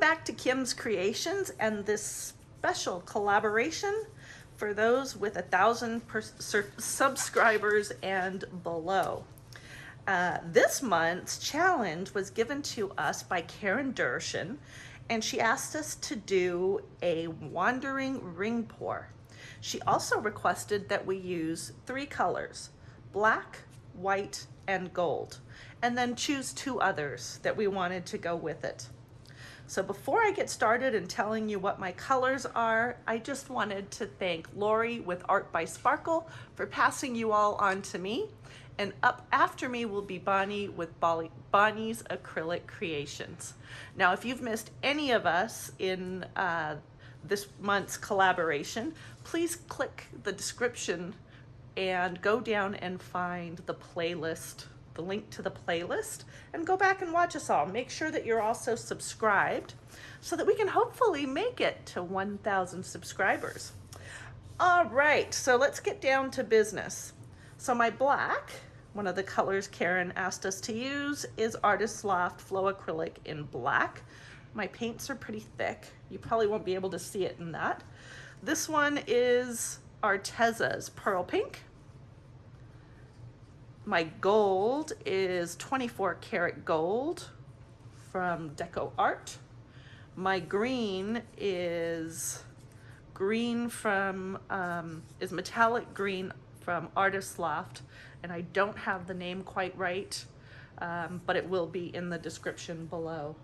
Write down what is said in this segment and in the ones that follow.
back to Kim's Creations and this special collaboration for those with 1,000 subscribers and below. This month's challenge was given to us by Karen Durishin, and she asked us to do a wandering ring pour. She also requested that we use 3 colors, black, white, and gold, and then choose 2 others that we wanted to go with it. So before I get started in telling you what my colors are, I just wanted to thank Lori with Art by Sparkle for passing you all on to me. And up after me will be Bonnie with Bonnie's Acrylic Creations. Now, if you've missed any of us in this month's collaboration, please click the description and go down and find the playlist, the link to the playlist, and go back and watch us all. Make sure that you're also subscribed so that we can hopefully make it to 1,000 subscribers. All right, so let's get down to business. So my black, one of the colors Karen asked us to use, is Artist's Loft-Flow Acrylic in black. My paints are pretty thick. You probably won't be able to see it in that. This one is Artrza's Pearl Pink. My gold is 24 karat gold from Deco Art. My green is metallic green from Artist's Loft, and I don't have the name quite right, but it will be in the description below.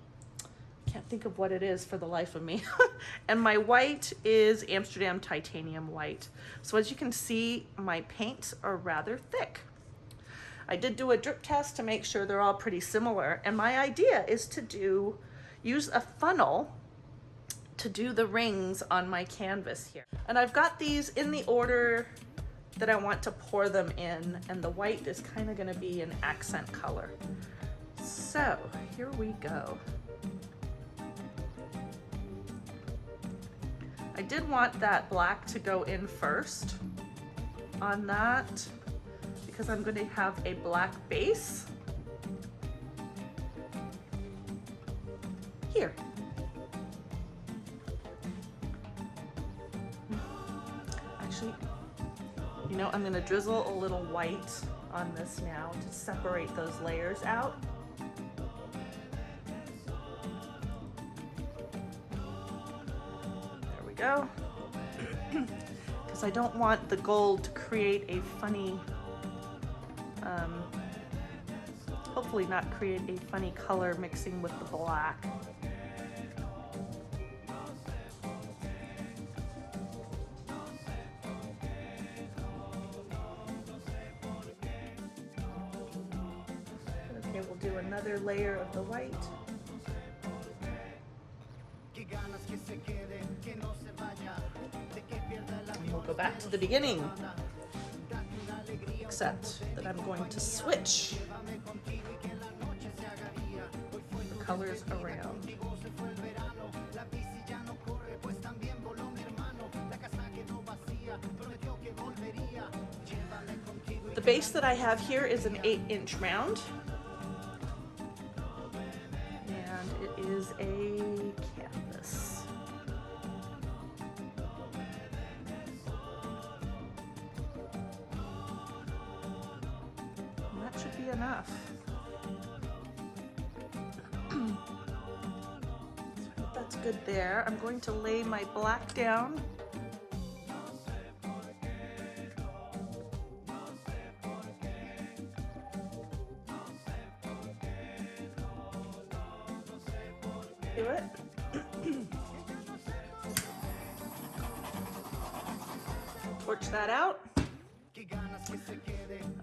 Can't think of what it is for the life of me. And my white is Amsterdam-Titanium White. So as you can see, my paints are rather thick. I did do a drip test to make sure they're all pretty similar, and my idea is to use a funnel to do the rings on my canvas here. And I've got these in the order that I want to pour them in, and the white is kind of going to be an accent color. So here we go. I did want that black to go in first on that, because I'm going to have a black base here. Actually, you know, I'm going to drizzle a little white on this now to separate those layers out. There we go. Because I don't want the gold to create a funny hopefully not create a funny color mixing with the black. Okay, we'll do another layer of the white. And we'll go back to the beginning, except that I'm going to switch the colors around. The base that I have here is an 8-inch round, and it is a canvas. Should be enough. So I hope that's good there. I'm going to lay my black down. Do it. Torch that out.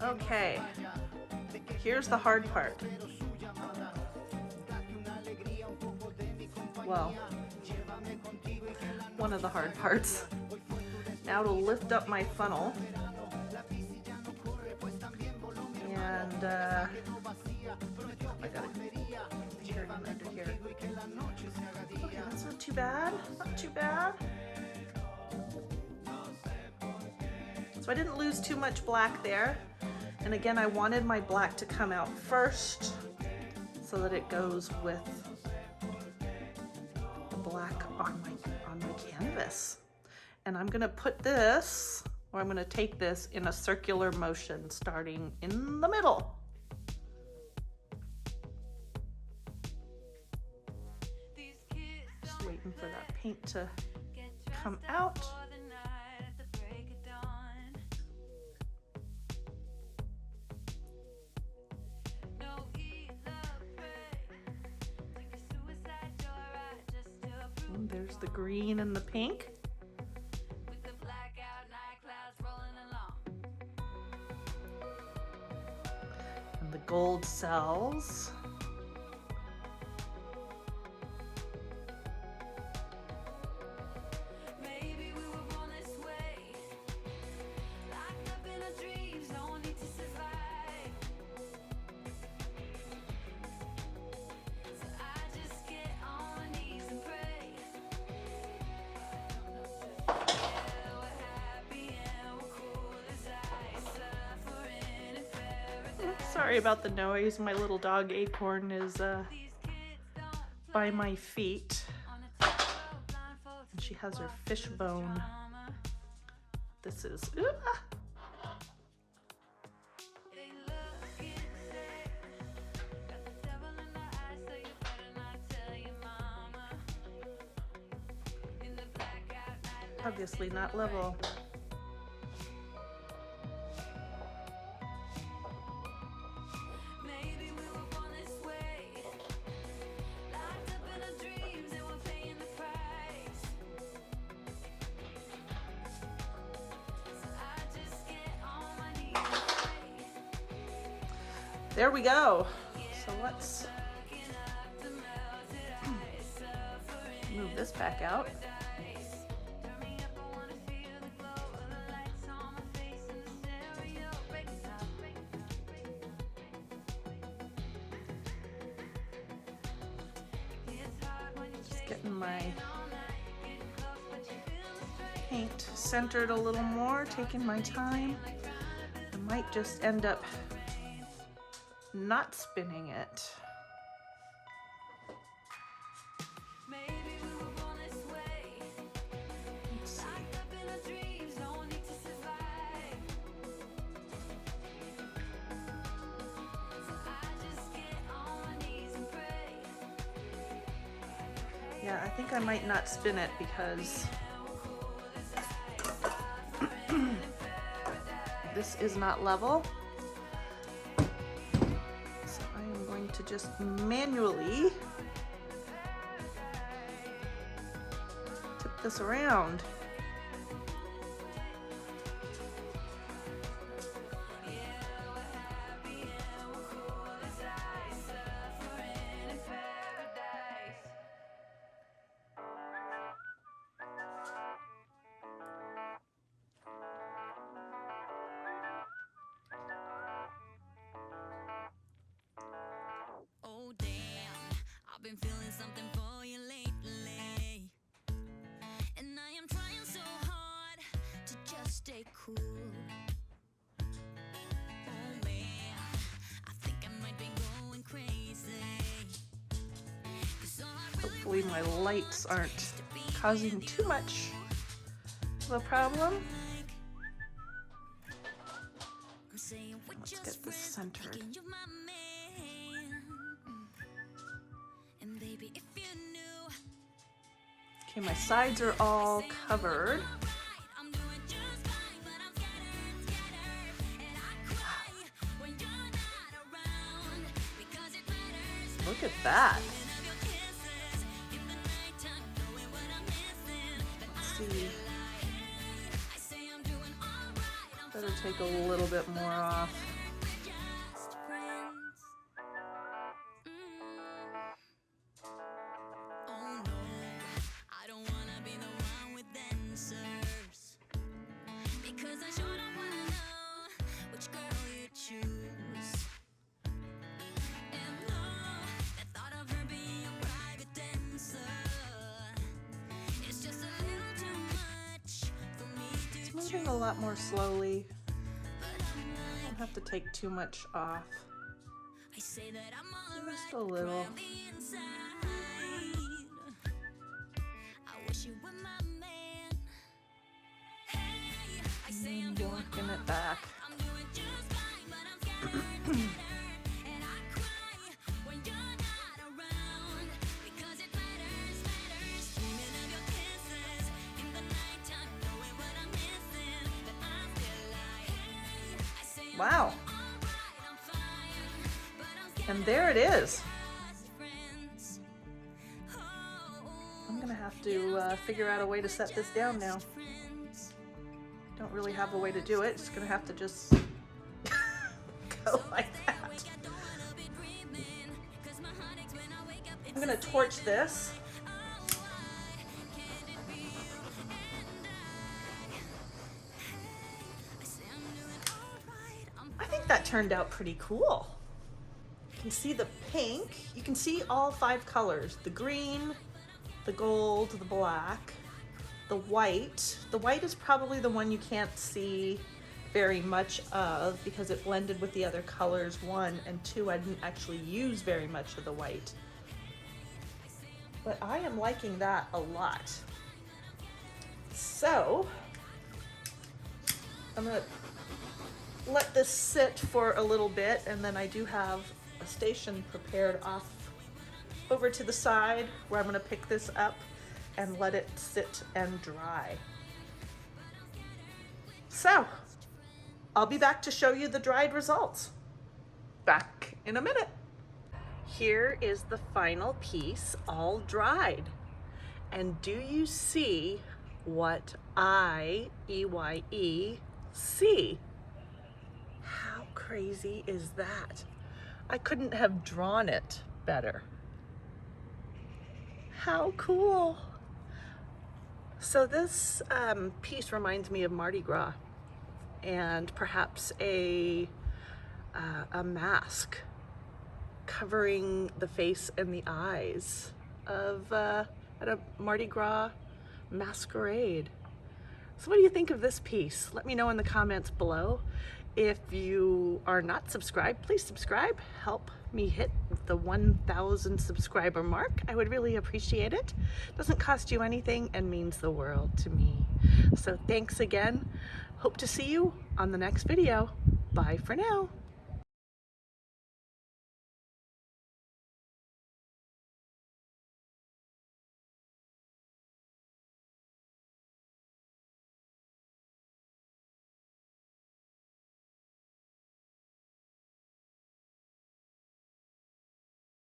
Okay. Here's the hard part. Well, one of the hard parts. Now to lift up my funnel. And I got it here and under here. Okay, that's not too bad. Not too bad. So I didn't lose too much black there. And again, I wanted my black to come out first so that it goes with black on my canvas. And I'm gonna put this, or I'm gonna take this in a circular motion starting in the middle. Just waiting for that paint to come out. And there's the green and the pink. And the gold cells. Sorry about the noise. My little dog Acorn is by my feet. And she has her fish bone. This is... obviously not level. There we go. So let's move this back out. Just getting my paint centered a little more, taking my time. I might just end up not spinning it. Let's see. Yeah, I think I might not spin it because this is not level. To just manually tip this around. Been feeling something for you lately, and I am trying so hard to just stay cool. Oh man, I think I might be going crazy. Hopefully my lights aren't causing too much of a problem. Let's get this centered. Okay, my sides are all covered. Look at that. Let's see. Better take a little bit more off. Moving a lot more slowly. I don't have to take too much off. Just a little. Working it back. Wow. And there it is. I'm gonna have to figure out a way to set this down now. Don't really have a way to do it. Just gonna have to just go like that. I'm gonna torch this. I think that turned out pretty cool. You can see the pink. You can see all 5 colors. The green, the gold, the black, the white. The white is probably the one you can't see very much of because it blended with the other colors, 1, and 2, I didn't actually use very much of the white. But I am liking that a lot. So, I'm gonna let this sit for a little bit, and then I do have a station prepared off over to the side where I'm gonna pick this up and let it sit and dry. So, I'll be back to show you the dried results. Back in a minute. Here is the final piece all dried. And do you see what I-E-Y-E see? How crazy is that? I couldn't have drawn it better. How cool. So this piece reminds me of Mardi Gras and perhaps a mask covering the face and the eyes of at a Mardi Gras masquerade. So what do you think of this piece? Let me know in the comments below. If you are not subscribed, please subscribe. Help me hit the 1,000 subscriber mark. I would really appreciate it. Doesn't cost you anything and means the world to me. So thanks again. Hope to see you on the next video. Bye for now.